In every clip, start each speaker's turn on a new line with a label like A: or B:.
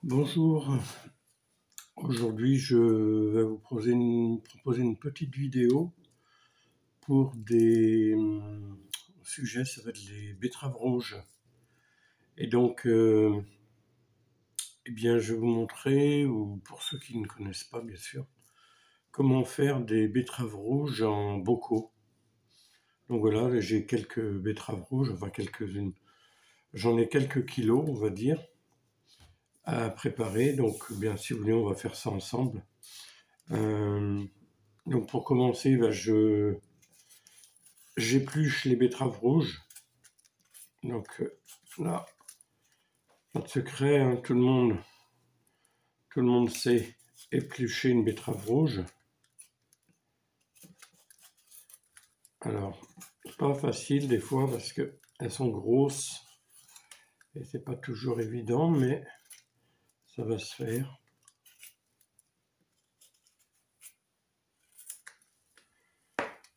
A: Bonjour, aujourd'hui je vais vous proposer une petite vidéo pour des sujets, ça va être les betteraves rouges. Et donc, eh bien, je vais vous montrer, ou pour ceux qui ne connaissent pas bien sûr, comment faire des betteraves rouges en bocaux. Donc voilà, j'ai quelques betteraves rouges, enfin quelques-unes, j'en ai quelques kilos on va dire, à préparer. Donc bien si vous voulez on va faire ça ensemble. Donc pour commencer, j'épluche les betteraves rouges. Donc là, pas de secret, hein, tout le monde sait éplucher une betterave rouge. Alors, pas facile des fois parce qu'elles sont grosses et c'est pas toujours évident, mais ça va se faire.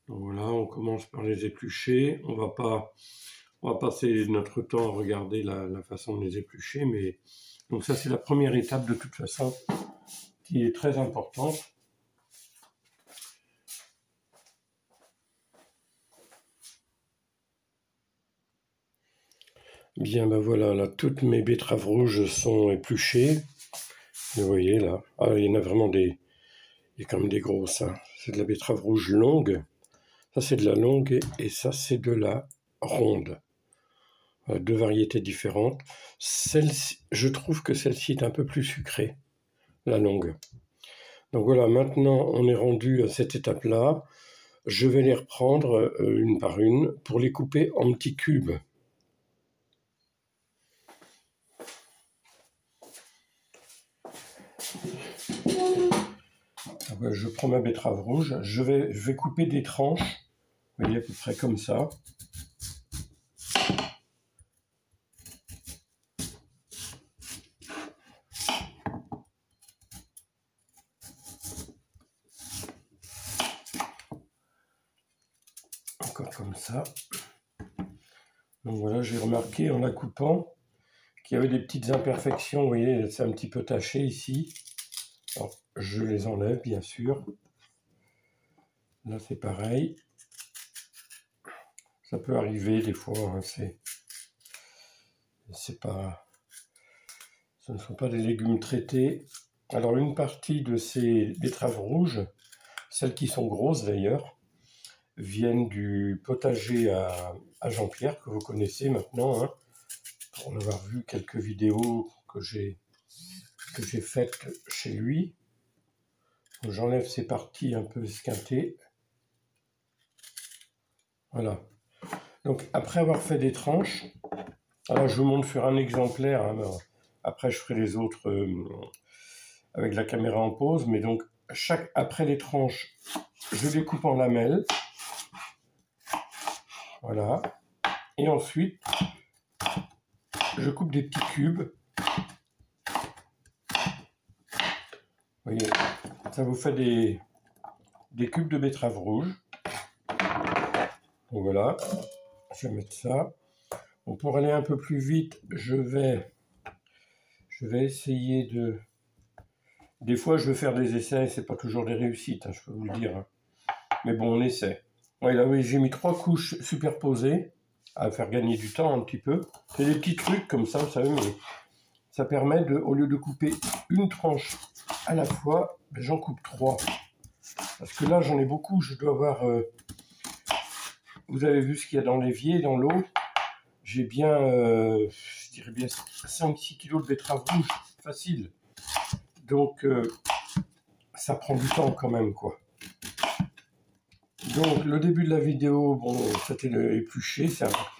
A: Donc voilà, on commence par les éplucher. On va passer notre temps à regarder la façon de les éplucher, mais donc ça c'est la première étape de toute façon qui est très importante. Bien ben voilà, là toutes mes betteraves rouges sont épluchées. Vous voyez là, ah, il y en a vraiment il y a quand même des grosses, hein. C'est de la betterave rouge longue. Ça c'est de la longue et ça c'est de la ronde. Deux variétés différentes. Je trouve que celle-ci est un peu plus sucrée, la longue. Donc voilà, maintenant on est rendu à cette étape-là. Je vais les reprendre une par une pour les couper en petits cubes. Donc, je prends ma betterave rouge, je vais couper des tranches, vous voyez à peu près comme ça. Encore comme ça. Donc voilà, j'ai remarqué en la coupant qu'il y avait des petites imperfections, vous voyez, c'est un petit peu taché ici. Alors, je les enlève bien sûr. Là c'est pareil. Ça peut arriver des fois, hein, ce ne sont pas des légumes traités. Alors une partie de ces betteraves rouges, celles qui sont grosses d'ailleurs, viennent du potager à Jean-Pierre, que vous connaissez maintenant, hein, pour en avoir vu quelques vidéos que j'ai faites chez lui. J'enlève ces parties un peu esquintées. Voilà. Donc après avoir fait des tranches, alors je vous montre sur un exemplaire, hein, après je ferai les autres avec la caméra en pause, mais donc après les tranches, je les coupe en lamelles. Voilà. Et ensuite, je coupe des petits cubes. Vous voyez, ça vous fait des cubes de betterave rouge. Donc voilà, je vais mettre ça. Bon, pour aller un peu plus vite, je vais essayer de... Des fois, je vais faire des essais, c'est pas toujours des réussites, hein, je peux vous le dire. Hein. Mais bon, on essaie. Ouais, là, oui, j'ai mis 3 couches superposées à faire gagner du temps un petit peu. C'est des petits trucs comme ça, vous savez, mais ça permet de, au lieu de couper une tranche à la fois, ben, j'en coupe 3. Parce que là, j'en ai beaucoup, je dois avoir... vous avez vu ce qu'il y a dans l'évier, dans l'eau. J'ai bien, je dirais bien 5-6 kg de betterave rouge, facile. Donc, ça prend du temps quand même, quoi. Donc, le début de la vidéo, bon, c'était l'éplucher.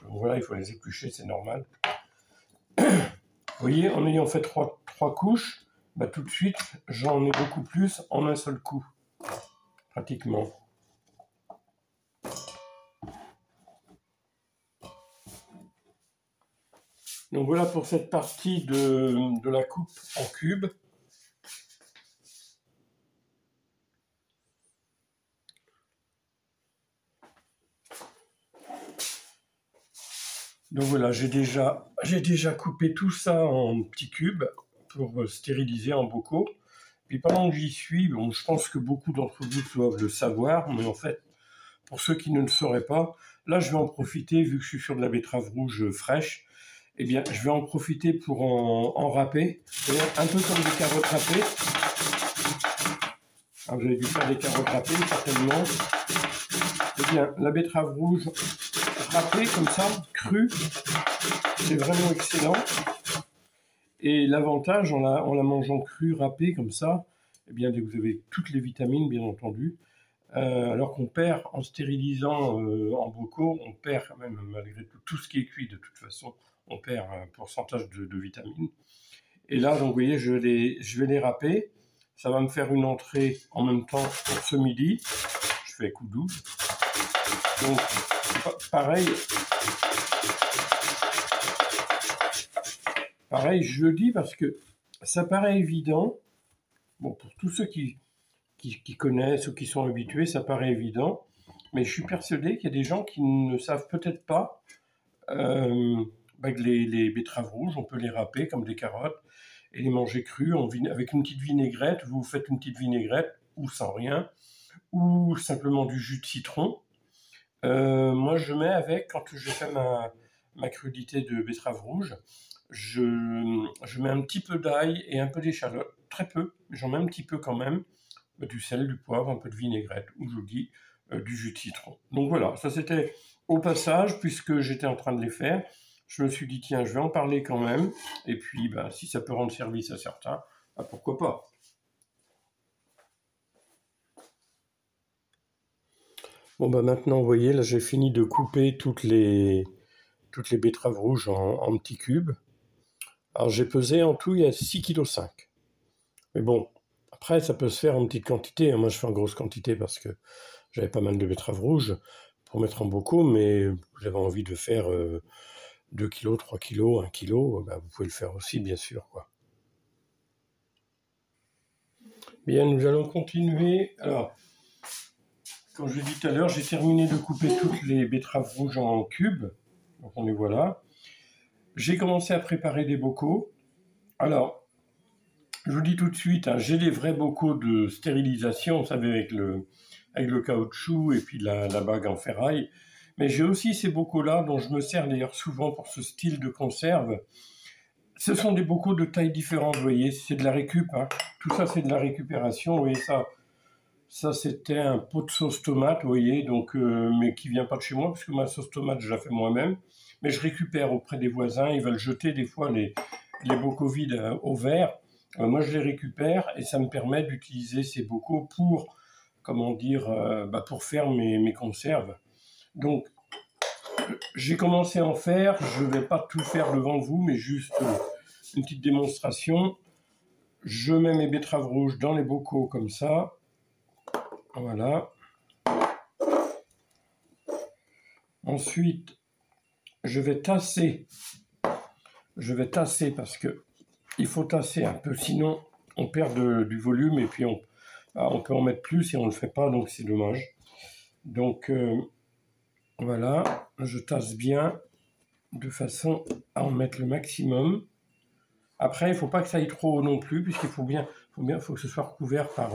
A: Voilà, il faut les éplucher, c'est normal. Vous voyez, en ayant fait 3 couches, bah, tout de suite, j'en ai beaucoup plus en un seul coup, pratiquement. Donc voilà pour cette partie de la coupe en cubes. Donc voilà, j'ai déjà coupé tout ça en petits cubes. pour stériliser en bocaux. Puis pendant que j'y suis, bon, je pense que beaucoup d'entre vous doivent le savoir, mais en fait, pour ceux qui ne le sauraient pas, là je vais en profiter, vu que je suis sur de la betterave rouge fraîche, eh bien je vais en profiter pour en râper, un peu comme des carottes râpées. Alors, vous avez dû faire des carottes râpées, certainement. Eh bien, la betterave rouge râpée comme ça, crue, c'est vraiment excellent. Et l'avantage, en la mangeant crue, râpée comme ça, eh bien, vous avez toutes les vitamines, bien entendu. Alors qu'on perd, en stérilisant en bocaux, on perd quand même, malgré tout ce qui est cuit de toute façon, on perd un pourcentage de vitamines. Et là, donc, vous voyez, je vais les râper. Ça va me faire une entrée en même temps pour ce midi. Je fais coup doux. Donc, pareil, je le dis parce que ça paraît évident. Bon, pour tous ceux qui connaissent ou qui sont habitués, ça paraît évident. Mais je suis persuadé qu'il y a des gens qui ne savent peut-être pas que les betteraves rouges, on peut les râper comme des carottes et les manger crues avec une petite vinaigrette. Vous faites une petite vinaigrette ou sans rien, ou simplement du jus de citron. Moi, je mets avec, quand je fais ma crudité de betterave rouge, je mets un petit peu d'ail et un peu d'échalote, très peu, mais j'en mets un petit peu quand même, du sel, du poivre, un peu de vinaigrette, ou je vous dis du jus de citron. Donc voilà, ça c'était au passage, puisque j'étais en train de les faire, je me suis dit tiens, je vais en parler quand même, et puis si ça peut rendre service à certains, pourquoi pas. Bon maintenant, vous voyez, là j'ai fini de couper toutes les betteraves rouges en petits cubes. Alors j'ai pesé en tout, il y a 6,5 kg. Mais bon, après ça peut se faire en petite quantité. Moi je fais en grosse quantité parce que j'avais pas mal de betteraves rouges pour mettre en bocaux, mais j'avais envie de faire 2 kg, 3 kg, 1 kg, vous pouvez le faire aussi bien sûr, quoi. Bien, nous allons continuer. Alors, comme je l'ai dit tout à l'heure, j'ai terminé de couper toutes les betteraves rouges en cubes. Donc on les voit là. J'ai commencé à préparer des bocaux. Alors, je vous dis tout de suite, j'ai les vrais bocaux de stérilisation, vous savez, avec le caoutchouc et puis la bague en ferraille. Mais j'ai aussi ces bocaux-là, dont je me sers d'ailleurs souvent pour ce style de conserve. Ce sont des bocaux de taille différente, vous voyez, c'est de la récup. Tout ça, c'est de la récupération, vous voyez ça. Ça, c'était un pot de sauce tomate, vous voyez, donc, mais qui vient pas de chez moi, parce que ma sauce tomate, je la fais moi-même. Mais je récupère auprès des voisins, ils veulent jeter des fois les bocaux vides au verre. Moi, je les récupère et ça me permet d'utiliser ces bocaux pour, comment dire, pour faire mes conserves. Donc, j'ai commencé à en faire. Je ne vais pas tout faire devant vous, mais juste une petite démonstration. Je mets mes betteraves rouges dans les bocaux comme ça. Voilà. Ensuite, je vais tasser. Parce que il faut tasser un peu, sinon on perd du volume et puis on peut en mettre plus et on ne le fait pas, donc c'est dommage. Donc voilà, je tasse bien de façon à en mettre le maximum. Après, il ne faut pas que ça aille trop haut non plus, puisqu'il faut que ce soit recouvert par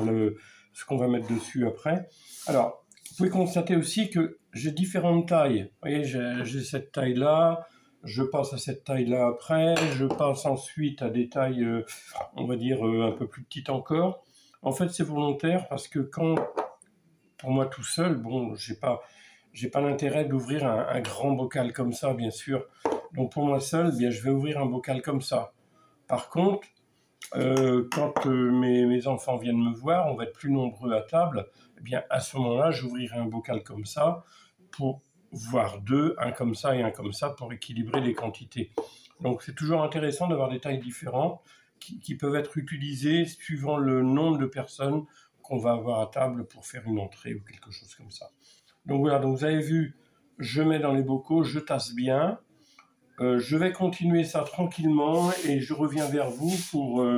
A: ce qu'on va mettre dessus après. Alors, vous pouvez constater aussi que j'ai différentes tailles. Vous voyez, j'ai cette taille-là, je passe à cette taille-là après, je passe ensuite à des tailles, on va dire, un peu plus petites encore. En fait, c'est volontaire parce que pour moi tout seul, bon, j'ai pas l'intérêt d'ouvrir un grand bocal comme ça, bien sûr. Donc pour moi seul, bien, je vais ouvrir un bocal comme ça. Par contre, quand mes enfants viennent me voir, on va être plus nombreux à table, eh bien à ce moment-là, j'ouvrirai un bocal comme ça pour voir deux, un comme ça et un comme ça pour équilibrer les quantités. Donc c'est toujours intéressant d'avoir des tailles différentes qui peuvent être utilisées suivant le nombre de personnes qu'on va avoir à table pour faire une entrée ou quelque chose comme ça. Donc voilà, donc vous avez vu, je mets dans les bocaux, je tasse bien. Je vais continuer ça tranquillement et je reviens vers vous pour au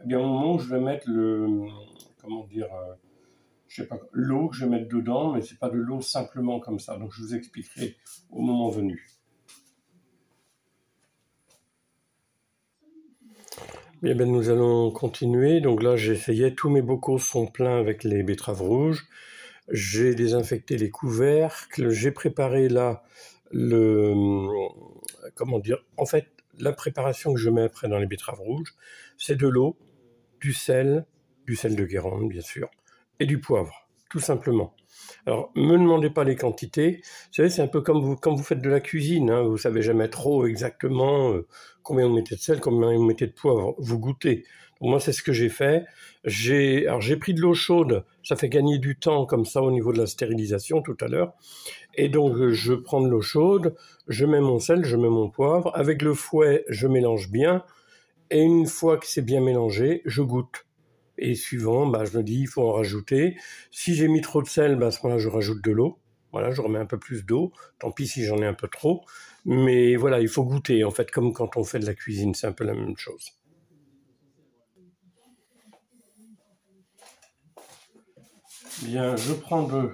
A: moment où je vais mettre l'eau que je vais mettre dedans, mais c'est pas de l'eau simplement comme ça. Donc je vous expliquerai au moment venu. Bien, ben, nous allons continuer. Donc là, j'essayais, tous mes bocaux sont pleins avec les betteraves rouges. J'ai désinfecté les couvercles. J'ai préparé là comment dire, en fait, la préparation que je mets après dans les betteraves rouges, c'est de l'eau, du sel de Guérande, bien sûr, et du poivre, tout simplement. Alors, me demandez pas les quantités. Vous savez, c'est un peu comme vous, quand vous faites de la cuisine, hein, vous savez jamais trop exactement combien vous mettez de sel, combien vous mettez de poivre. Vous goûtez. Donc, moi, c'est ce que j'ai fait. J'ai pris de l'eau chaude. Ça fait gagner du temps comme ça au niveau de la stérilisation tout à l'heure. Et donc, je prends de l'eau chaude, je mets mon sel, je mets mon poivre. Avec le fouet, je mélange bien. Et une fois que c'est bien mélangé, je goûte. Et suivant, je me dis, il faut en rajouter. Si j'ai mis trop de sel, à ce moment-là, je rajoute de l'eau. Voilà, je remets un peu plus d'eau. Tant pis si j'en ai un peu trop. Mais voilà, il faut goûter. En fait, comme quand on fait de la cuisine, c'est un peu la même chose. Bien, je prends comment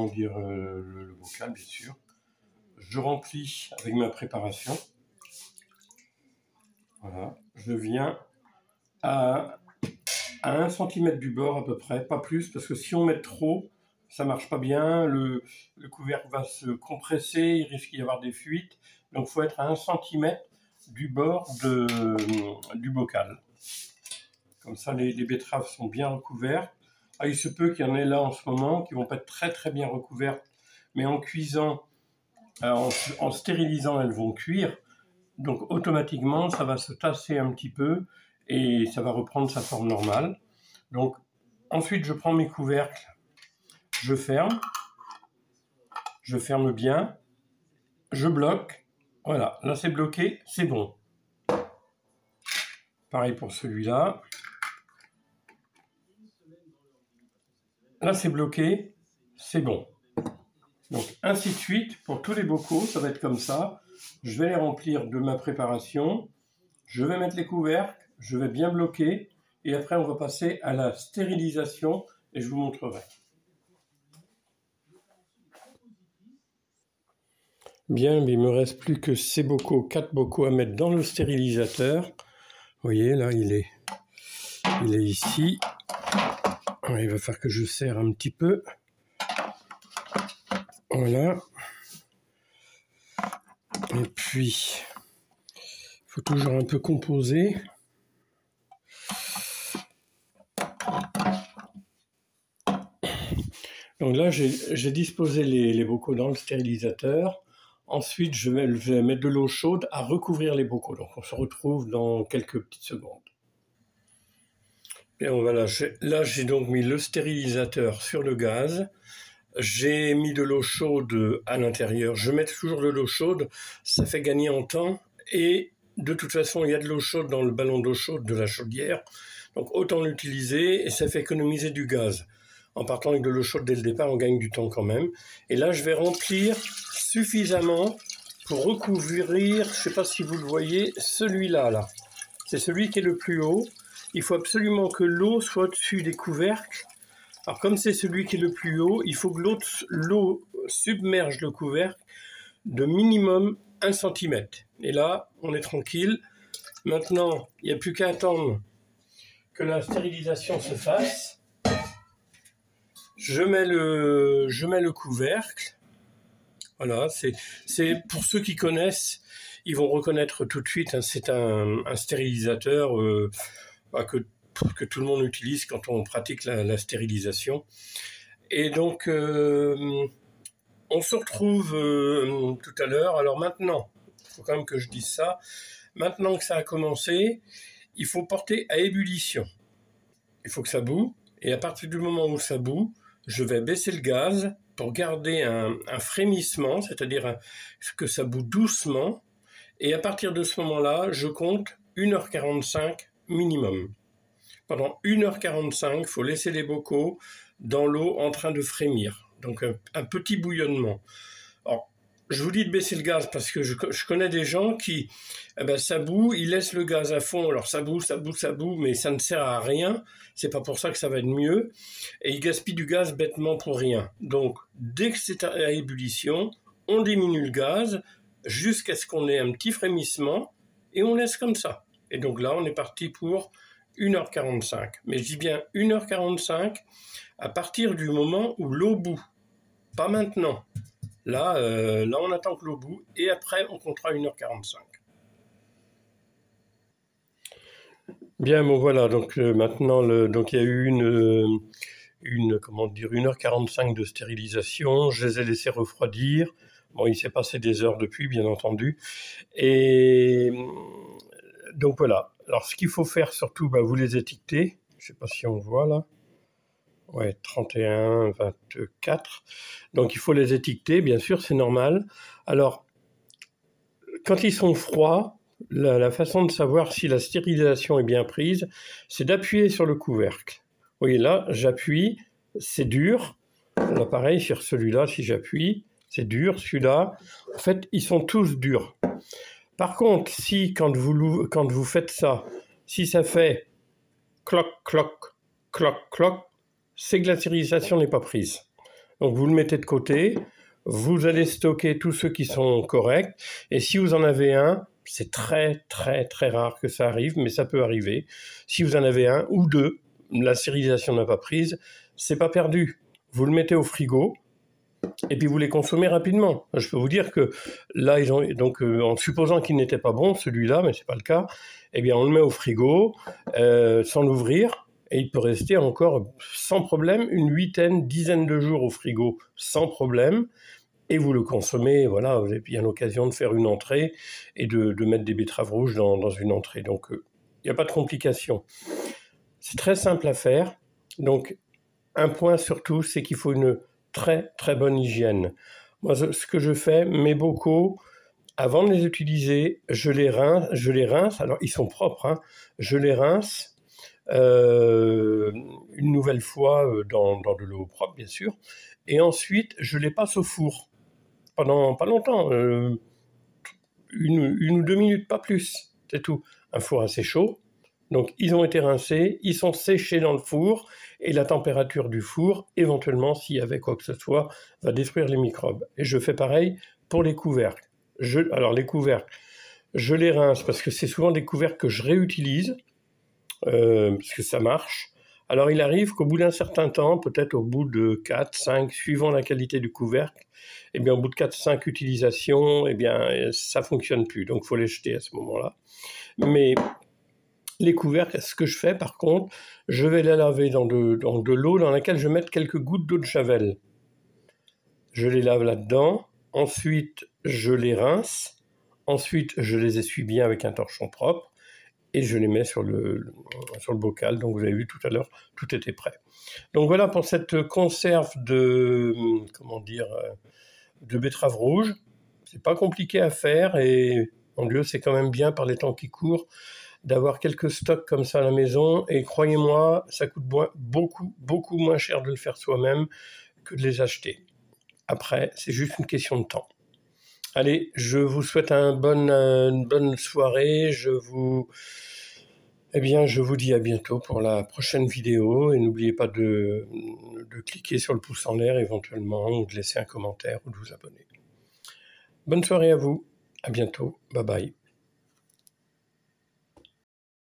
A: dire, le bocal, bien sûr. Je remplis avec ma préparation. Voilà, je viens à 1 cm du bord à peu près, pas plus, parce que si on met trop, ça marche pas bien, le couvercle va se compresser, il risque d'y avoir des fuites, donc il faut être à 1 cm du bord du bocal. Comme ça, les betteraves sont bien recouvertes. Ah, il se peut qu'il y en ait là en ce moment qui vont pas être très très bien recouvertes, mais en cuisant, en stérilisant, elles vont cuire. Donc automatiquement, ça va se tasser un petit peu et ça va reprendre sa forme normale. Donc ensuite, je prends mes couvercles, je ferme bien, je bloque. Voilà, là c'est bloqué, c'est bon. Pareil pour celui-là. Là c'est bloqué, c'est bon. Donc ainsi de suite, pour tous les bocaux, ça va être comme ça. Je vais les remplir de ma préparation. Je vais mettre les couvercles, je vais bien bloquer. Et après, on va passer à la stérilisation et je vous montrerai. Bien, il me reste plus que ces bocaux, 4 bocaux à mettre dans le stérilisateur. Vous voyez, là, il est ici. Il va falloir que je serre un petit peu. Voilà. Et puis, il faut toujours un peu composer. Donc là, j'ai disposé les bocaux dans le stérilisateur. Ensuite, je vais mettre de l'eau chaude à recouvrir les bocaux. Donc on se retrouve dans quelques petites secondes. Et voilà, là j'ai donc mis le stérilisateur sur le gaz. J'ai mis de l'eau chaude à l'intérieur. Je mets toujours de l'eau chaude, ça fait gagner en temps. Et de toute façon, il y a de l'eau chaude dans le ballon d'eau chaude de la chaudière. Donc autant l'utiliser et ça fait économiser du gaz. En partant avec de l'eau chaude dès le départ, on gagne du temps quand même. Et là, je vais remplir suffisamment pour recouvrir, je ne sais pas si vous le voyez, celui-là. Là. C'est celui qui est le plus haut. Il faut absolument que l'eau soit au-dessus des couvercles. Alors comme c'est celui qui est le plus haut, il faut que l'eau submerge le couvercle de minimum 1 cm. Et là, on est tranquille. Maintenant, il n'y a plus qu'à attendre que la stérilisation se fasse. Je mets le couvercle. Voilà, c'est pour ceux qui connaissent, ils vont reconnaître tout de suite. Hein, c'est un stérilisateur que tout le monde utilise quand on pratique la stérilisation. Et donc, on se retrouve tout à l'heure. Alors maintenant, il faut quand même que je dise ça. Maintenant que ça a commencé, il faut porter à ébullition. Il faut que ça bout. Et à partir du moment où ça bout, je vais baisser le gaz pour garder un frémissement, c'est-à-dire que ça bout doucement. Et à partir de ce moment-là, je compte 1h45 minimum. Pendant 1h45, il faut laisser les bocaux dans l'eau en train de frémir. Donc un petit bouillonnement. Alors, je vous dis de baisser le gaz parce que je connais des gens qui, ça bout, ils laissent le gaz à fond. Alors ça bout, mais ça ne sert à rien. C'est pas pour ça que ça va être mieux. Et ils gaspillent du gaz bêtement pour rien. Donc, dès que c'est à ébullition, on diminue le gaz jusqu'à ce qu'on ait un petit frémissement et on laisse comme ça. Et donc là, on est parti pour 1h45. Mais je dis bien 1h45 à partir du moment où l'eau bout. Pas maintenant. Là, on attend que l'eau bout et après, on comptera 1h45. Bien, bon voilà, donc maintenant, donc il y a eu comment dire, 1h45 de stérilisation. Je les ai laissés refroidir. Bon, il s'est passé des heures depuis, bien entendu. Et donc voilà. Alors, ce qu'il faut faire surtout, vous les étiquetez. Je ne sais pas si on voit là. Ouais, 31, 24. Donc, il faut les étiqueter, bien sûr, c'est normal. Alors, quand ils sont froids, la façon de savoir si la stérilisation est bien prise, c'est d'appuyer sur le couvercle. Vous voyez là, j'appuie, c'est dur. Là, pareil, sur celui-là, si j'appuie, c'est dur. Celui-là, en fait, ils sont tous durs. Par contre, si quand vous faites ça, si ça fait cloc, cloc, cloc, cloc, c'est que la stérilisation n'est pas prise. Donc vous le mettez de côté, vous allez stocker tous ceux qui sont corrects, et si vous en avez un, c'est très très très rare que ça arrive, mais ça peut arriver. Si vous en avez un ou deux, la stérilisation n'a pas prise, c'est pas perdu. Vous le mettez au frigo, et puis vous les consommez rapidement. Je peux vous dire que là, en supposant qu'il n'était pas bon, celui-là, mais c'est pas le cas, eh bien on le met au frigo, sans l'ouvrir, et il peut rester encore sans problème une dizaine de jours au frigo sans problème, et vous le consommez, voilà, vous avez bien l'occasion de faire une entrée et de mettre des betteraves rouges dans une entrée. Donc il n'y a pas de complication. C'est très simple à faire. Donc un point surtout, c'est qu'il faut une très très bonne hygiène. Moi, ce que je fais, mes bocaux, avant de les utiliser, je les rince, alors ils sont propres, hein, je les rince une nouvelle fois dans de l'eau propre, bien sûr, et ensuite je les passe au four pendant pas longtemps, une ou 2 minutes, pas plus, c'est tout. Un four assez chaud, donc ils ont été rincés, ils sont séchés dans le four, et la température du four, éventuellement, s'il y avait quoi que ce soit, va détruire les microbes. Et je fais pareil pour les couvercles. Alors les couvercles, je les rince parce que c'est souvent des couvercles que je réutilise, parce que ça marche. Alors il arrive qu'au bout d'un certain temps, peut-être au bout de 4, 5, suivant la qualité du couvercle, eh bien au bout de 4, 5 utilisations, eh bien ça fonctionne plus, donc il faut les jeter à ce moment-là. Mais les couvercles, ce que je fais par contre, je vais les laver dans de l'eau dans laquelle je vais mettre quelques gouttes d'eau de Javel. Je les lave là-dedans, ensuite je les rince, ensuite je les essuie bien avec un torchon propre, et je les mets sur le bocal. Donc vous avez vu tout à l'heure, tout était prêt. Donc voilà pour cette conserve de betterave rouge. C'est pas compliqué à faire, et mon Dieu, c'est quand même bien par les temps qui courent d'avoir quelques stocks comme ça à la maison, et croyez-moi, ça coûte beaucoup moins cher de le faire soi-même que de les acheter. Après, c'est juste une question de temps. Allez, je vous souhaite une bonne soirée. Je vous dis à bientôt pour la prochaine vidéo. Et n'oubliez pas de cliquer sur le pouce en l'air éventuellement, ou de laisser un commentaire, ou de vous abonner. Bonne soirée à vous. À bientôt. Bye bye.